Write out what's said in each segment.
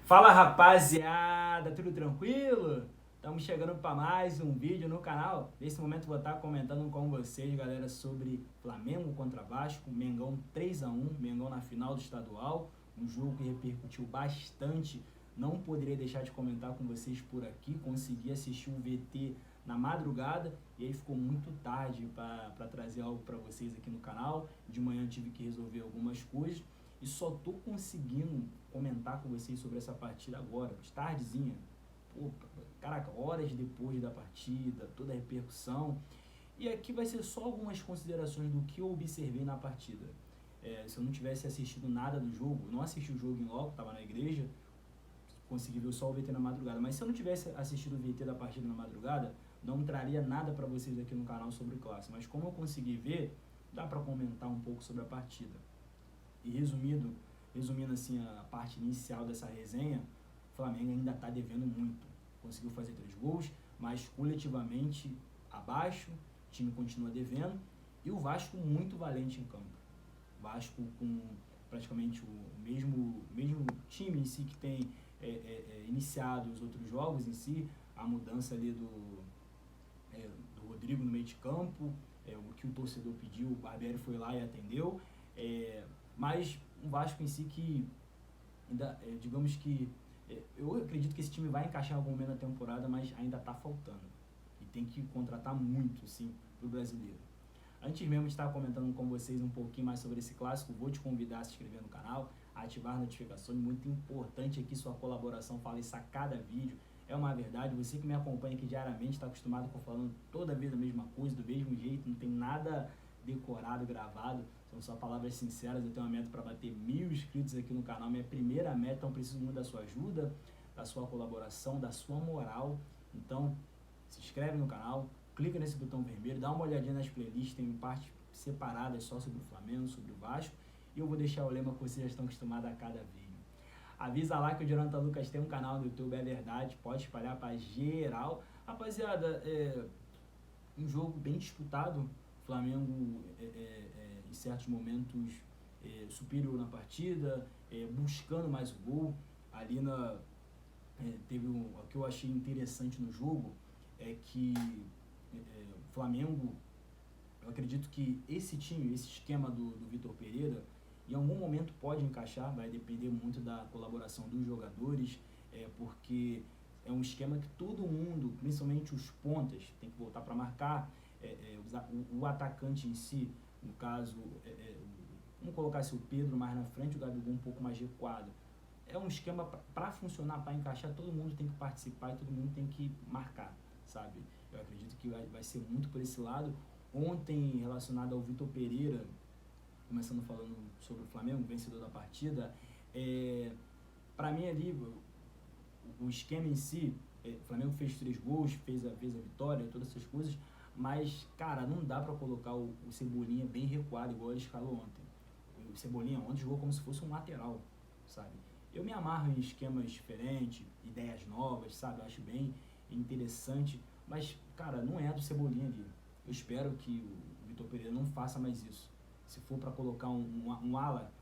Fala rapaziada, tudo tranquilo? Estamos chegando para mais um vídeo no canal. Nesse momento vou estar comentando com vocês, galera, sobre Flamengo contra Vasco, Mengão 3-1, Mengão na final do estadual, um jogo que repercutiu bastante. Não poderia deixar de comentar com vocês por aqui, consegui assistir o VT na madrugada e aí ficou muito tarde para trazer algo para vocês aqui no canal. De manhã tive que resolver algumas coisas e só tô conseguindo comentar com vocês sobre essa partida agora, tardezinha. Pô, caraca, horas depois da partida, toda a repercussão. E aqui vai ser só algumas considerações do que eu observei na partida. Se eu não tivesse assistido nada do jogo, não assisti o jogo em loco, estava na igreja, consegui ver só o VT na madrugada. Mas se eu não tivesse assistido o VT da partida na madrugada, não traria nada para vocês aqui no canal sobre o clássico. Mas como eu consegui ver, dá para comentar um pouco sobre a partida. E resumindo assim a parte inicial dessa resenha, o Flamengo ainda está devendo muito. Conseguiu fazer 3 gols, mas coletivamente abaixo, o time continua devendo. E o Vasco muito valente em campo. O Vasco com praticamente o mesmo time em si que tem iniciado os outros jogos em si, a mudança ali do Rodrigo no meio de campo, o que o torcedor pediu, o Barbieri foi lá e atendeu. Mas um Vasco em si que, ainda, digamos que, eu acredito que esse time vai encaixar em algum momento na temporada, mas ainda está faltando. E tem que contratar muito, sim, para o brasileiro. Antes mesmo de estar comentando com vocês um pouquinho mais sobre esse clássico, vou te convidar a se inscrever no canal, a ativar notificações, muito importante aqui sua colaboração, fala isso a cada vídeo. É uma verdade, você que me acompanha aqui diariamente, está acostumado com falando toda vez a mesma coisa, do mesmo jeito, não tem nada decorado, gravado, são só palavras sinceras. Eu tenho uma meta para bater 1000 inscritos aqui no canal, minha primeira meta, então preciso muito da sua ajuda, da sua colaboração, da sua moral. Então se inscreve no canal, clica nesse botão vermelho, dá uma olhadinha nas playlists, tem partes separadas só sobre o Flamengo, sobre o Vasco, e eu vou deixar o lema que vocês já estão acostumados a cada vídeo. Avisa lá que o Jonathan Lucas tem um canal no YouTube, é verdade, pode espalhar para geral. Rapaziada, um jogo bem disputado, Flamengo em certos momentos superior na partida, buscando mais o gol. Ali teve o que eu achei interessante no jogo é que o Flamengo, eu acredito que esse time, esse esquema do Vitor Pereira, em algum momento pode encaixar, vai depender muito da colaboração dos jogadores, porque é um esquema que todo mundo, principalmente os pontas, tem que voltar para marcar. O atacante em si, no caso, vamos colocar o Pedro mais na frente, o Gabigol um pouco mais recuado. É um esquema para funcionar, para encaixar, todo mundo tem que participar e todo mundo tem que marcar, sabe? Eu acredito que vai ser muito por esse lado. Ontem, relacionado ao Vitor Pereira, começando falando sobre o Flamengo, vencedor da partida, para mim ali, o esquema em si, o Flamengo fez 3 gols, fez a vitória, todas essas coisas, mas, cara, não dá para colocar o Cebolinha bem recuado, igual ele escalou ontem. O Cebolinha ontem jogou como se fosse um lateral, sabe? Eu me amarro em esquemas diferentes, ideias novas, sabe? Eu acho bem interessante, mas, cara, não é do Cebolinha ali. Eu espero que o Vitor Pereira não faça mais isso. Se for para colocar um ala,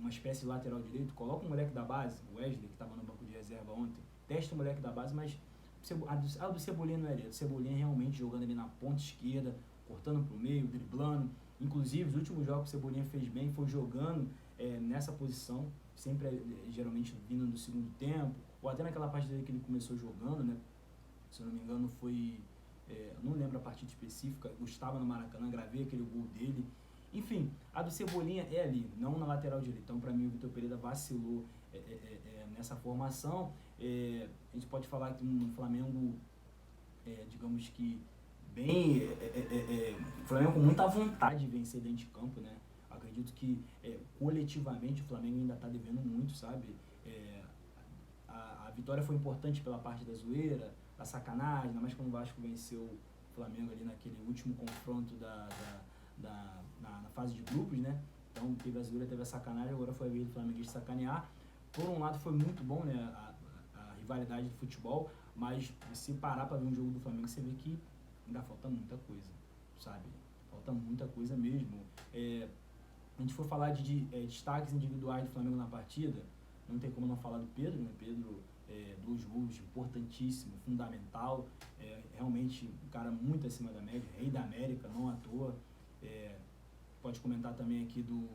uma espécie de lateral direito, coloca um moleque da base, o Wesley, que estava no banco de reserva ontem, testa o moleque da base, mas a do Cebolinha não é ali. A do Cebolinha realmente jogando ali na ponta esquerda, cortando pro meio, driblando. Inclusive, os últimos jogos que o Cebolinha fez bem foi jogando nessa posição, sempre geralmente vindo no segundo tempo, ou até naquela partida que ele começou jogando, né? Se eu não me engano foi, não lembro a partida específica, eu estava no Maracanã, gravei aquele gol dele. Enfim, a do Cebolinha é ali, não na lateral direita. Então, para mim, o Vitor Pereira vacilou nessa formação. A gente pode falar que um Flamengo, digamos que bem, o Flamengo com muita vontade de vencer dentro de campo, né? Acredito que coletivamente o Flamengo ainda está devendo muito, sabe? A vitória foi importante pela parte da zoeira, da sacanagem, ainda mais quando o Vasco venceu o Flamengo ali naquele último confronto na fase de grupos, né? Então teve a zoeira, teve a sacanagem, agora foi a vez do Flamengo de sacanear. Por um lado foi muito bom, né, a rivalidade do futebol, mas se parar para ver um jogo do Flamengo, você vê que ainda falta muita coisa, sabe? Falta muita coisa mesmo. A gente for falar de destaques individuais do Flamengo na partida, não tem como não falar do Pedro, né? Pedro, 2 gols, importantíssimo, fundamental, realmente um cara muito acima da média, rei da América, não à toa. Pode comentar também aqui do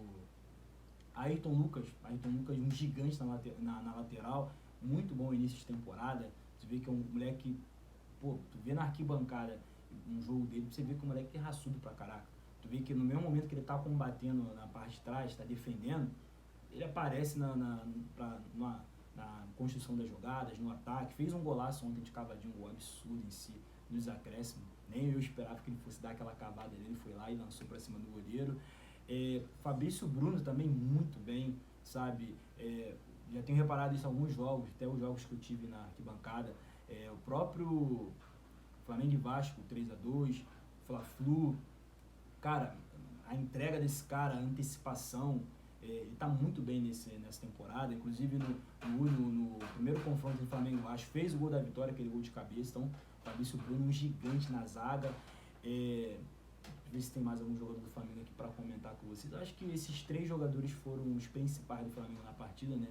Ayrton Lucas, um gigante na lateral, muito bom início de temporada. Você vê que é um moleque, pô, tu vê na arquibancada um jogo dele, você vê que o moleque é raçudo pra caraca. Tu vê que no mesmo momento que ele tá combatendo na parte de trás, tá defendendo, ele aparece na construção das jogadas, no ataque. Fez um golaço ontem de cavadinho, um gol absurdo em si, nos acréscimos. Nem eu esperava que ele fosse dar aquela cavada dele, ele foi lá e lançou pra cima do goleiro. Fabrício Bruno também muito bem, sabe? Já tenho reparado isso em alguns jogos, até os jogos que eu tive na arquibancada. O próprio Flamengo e Vasco, 3-2, Fla-Flu. Cara, a entrega desse cara, a antecipação, ele tá muito bem nessa temporada. Inclusive no primeiro confronto do Flamengo e Vasco, fez o gol da vitória, aquele gol de cabeça. Então, Fabrício Bruno, um gigante na zaga. Ver se tem mais algum jogador do Flamengo aqui para comentar com vocês. Eu acho que esses 3 jogadores foram os principais do Flamengo na partida, né?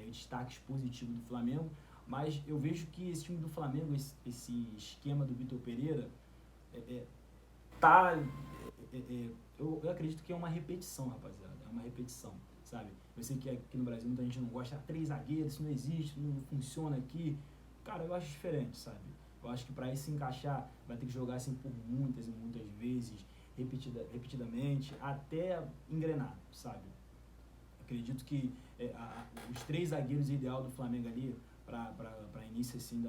Destaques positivos do Flamengo. Mas eu vejo que esse time do Flamengo, esse esquema do Vitor Pereira, eu acredito que é uma repetição, rapaziada. É uma repetição, sabe? Eu sei que aqui no Brasil muita gente não gosta, 3 zagueiros, isso não existe, não funciona aqui. Cara, eu acho diferente, sabe? Eu acho que para isso se encaixar, vai ter que jogar assim por muitas e muitas vezes, repetidamente, até engrenar, sabe? Acredito que os 3 zagueiros ideal do Flamengo ali, para início assim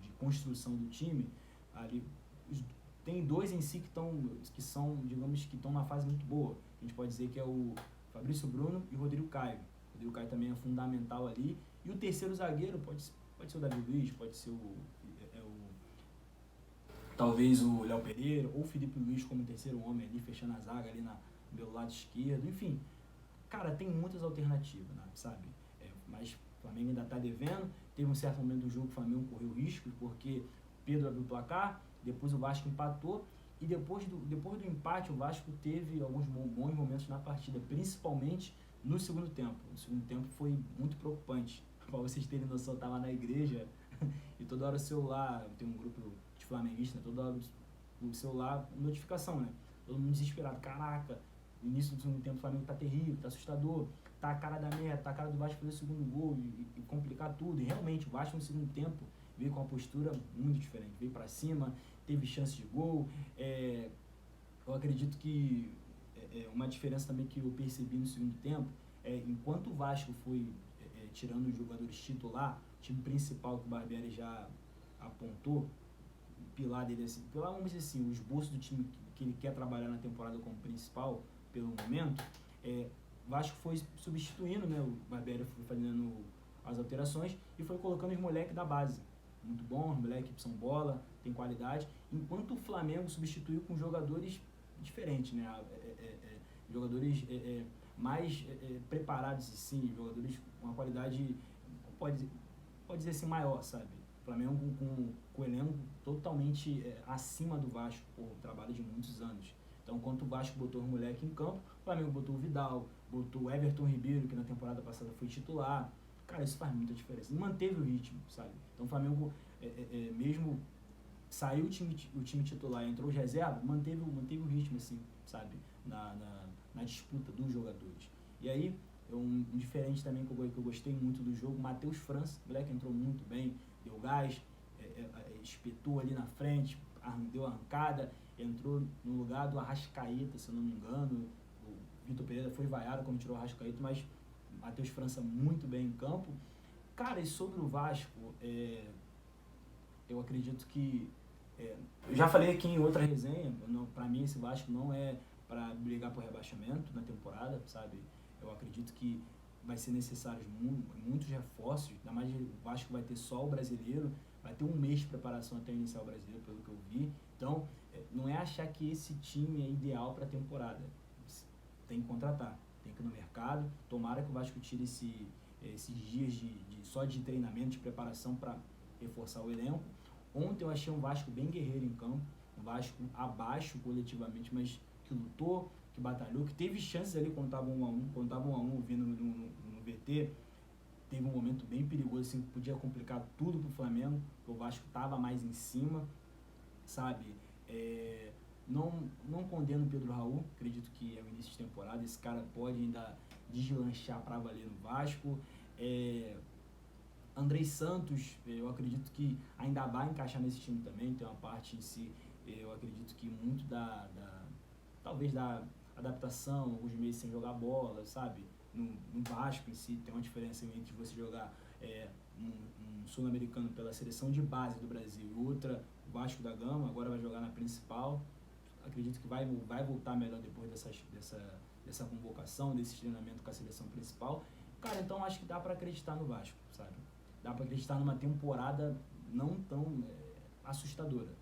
de construção do time, ali, tem 2 em si que são, digamos, que estão numa fase muito boa. A gente pode dizer que é o Fabrício Bruno e o Rodrigo Caio. O Rodrigo Caio também é fundamental ali. E o terceiro zagueiro pode ser o Davi Luiz, pode ser talvez o Léo Pereira ou o Felipe Luiz como terceiro homem ali, fechando a zaga ali pelo lado esquerdo. Enfim, cara, tem muitas alternativas, né, sabe? Mas o Flamengo ainda tá devendo. Teve um certo momento do jogo que o Flamengo correu risco, porque Pedro abriu o placar, depois o Vasco empatou, e depois do empate o Vasco teve alguns bons momentos na partida, principalmente no segundo tempo. O segundo tempo foi muito preocupante. Para vocês terem noção, eu tava na igreja e toda hora o celular, tem um grupo de flamenguistas, toda hora o celular, notificação, né? Todo mundo desesperado, caraca, no início do segundo tempo o Flamengo tá terrível, tá assustador, tá a cara da meta, tá a cara do Vasco fazer o segundo gol e complicar tudo. E realmente o Vasco no segundo tempo veio com uma postura muito diferente, veio para cima, teve chance de gol. Eu acredito que uma diferença também que eu percebi no segundo tempo enquanto o Vasco foi tirando os jogadores titular, o time principal que o Barbieri já apontou, o pilar dele, assim, pilar, vamos dizer assim, o esboço do time que ele quer trabalhar na temporada como principal, pelo momento, o Vasco foi substituindo, né, o Barbieri foi fazendo as alterações e foi colocando os moleques da base. Muito bom, os moleques que são bola, tem qualidade, enquanto o Flamengo substituiu com jogadores diferentes, né, jogadores mais preparados, assim, jogadores com uma qualidade, pode dizer assim, maior, sabe? O Flamengo com o elenco totalmente acima do Vasco, por trabalho de muitos anos. Então, enquanto o Vasco botou os moleques em campo, o Flamengo botou o Vidal, botou o Everton Ribeiro, que na temporada passada foi titular. Cara, isso faz muita diferença. E manteve o ritmo, sabe? Então, o Flamengo, mesmo saiu o time titular e entrou os reservas, manteve o ritmo, assim, sabe? Na disputa dos jogadores. E aí, um diferente também que eu gostei muito do jogo, Matheus França, o moleque entrou muito bem, deu gás, espetou ali na frente, deu arrancada, entrou no lugar do Arrascaeta, se eu não me engano. O Vitor Pereira foi vaiado quando tirou o Arrascaeta, mas Matheus França muito bem em campo. Cara, e sobre o Vasco, eu acredito que... eu já falei aqui em outra resenha, para mim esse Vasco não é para brigar por rebaixamento na temporada, sabe? Eu acredito que vai ser necessários muitos reforços, ainda mais o Vasco vai ter só o brasileiro, vai ter um mês de preparação até iniciar o brasileiro, pelo que eu vi. Então, não é achar que esse time é ideal para a temporada. Tem que contratar, tem que ir no mercado. Tomara que o Vasco tire esses dias só de treinamento, de preparação para reforçar o elenco. Ontem eu achei um Vasco bem guerreiro em campo, um Vasco abaixo coletivamente, mas que lutou, que batalhou, que teve chances ali quando estava 1-1, vindo no VT, teve um momento bem perigoso, assim, que podia complicar tudo pro Flamengo, o Vasco tava mais em cima, sabe? Não condeno o Pedro Raul, acredito que é o início de temporada, esse cara pode ainda deslanchar para valer no Vasco. Andrei Santos, eu acredito que ainda vai encaixar nesse time também, tem uma parte em si, eu acredito que muito talvez da adaptação, alguns meses sem jogar bola, sabe? No Vasco em si, tem uma diferença entre você jogar um sul-americano pela seleção de base do Brasil e outra, o Vasco da Gama, agora vai jogar na principal. Acredito que vai voltar melhor depois dessa convocação, desse treinamento com a seleção principal. Cara, então acho que dá para acreditar no Vasco, sabe? Dá para acreditar numa temporada não tão assustadora.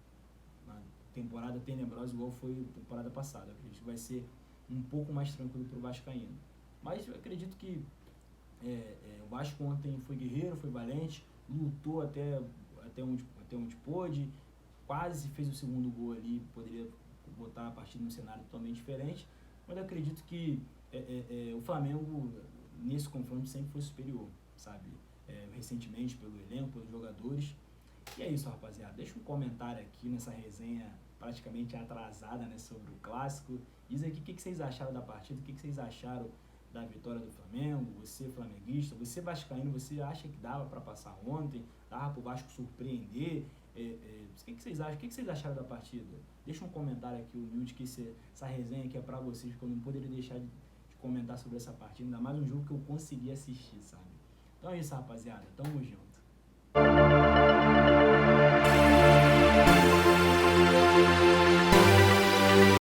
Uma temporada tenebrosa igual foi a temporada passada. Acredito que vai ser um pouco mais tranquilo para o Vascaíno. Mas eu acredito que o Vasco ontem foi guerreiro, foi valente, lutou até onde pôde, quase fez o segundo gol ali, poderia botar a partida num cenário totalmente diferente, mas eu acredito que o Flamengo nesse confronto sempre foi superior, sabe? Recentemente pelo elenco, pelos jogadores. E é isso, rapaziada. Deixa um comentário aqui nessa resenha praticamente atrasada, né, sobre o clássico. Diz aqui o que vocês acharam da partida, o que vocês acharam da vitória do Flamengo. Você flamenguista, você vascaíno, você acha que dava para passar ontem, dava para o Vasco surpreender? O que vocês acham? O que vocês acharam da partida? Deixa um comentário aqui humilde, que essa resenha aqui é para vocês, porque eu não poderia deixar de comentar sobre essa partida, ainda mais um jogo que eu consegui assistir, sabe? Então é isso, rapaziada. Tamo junto.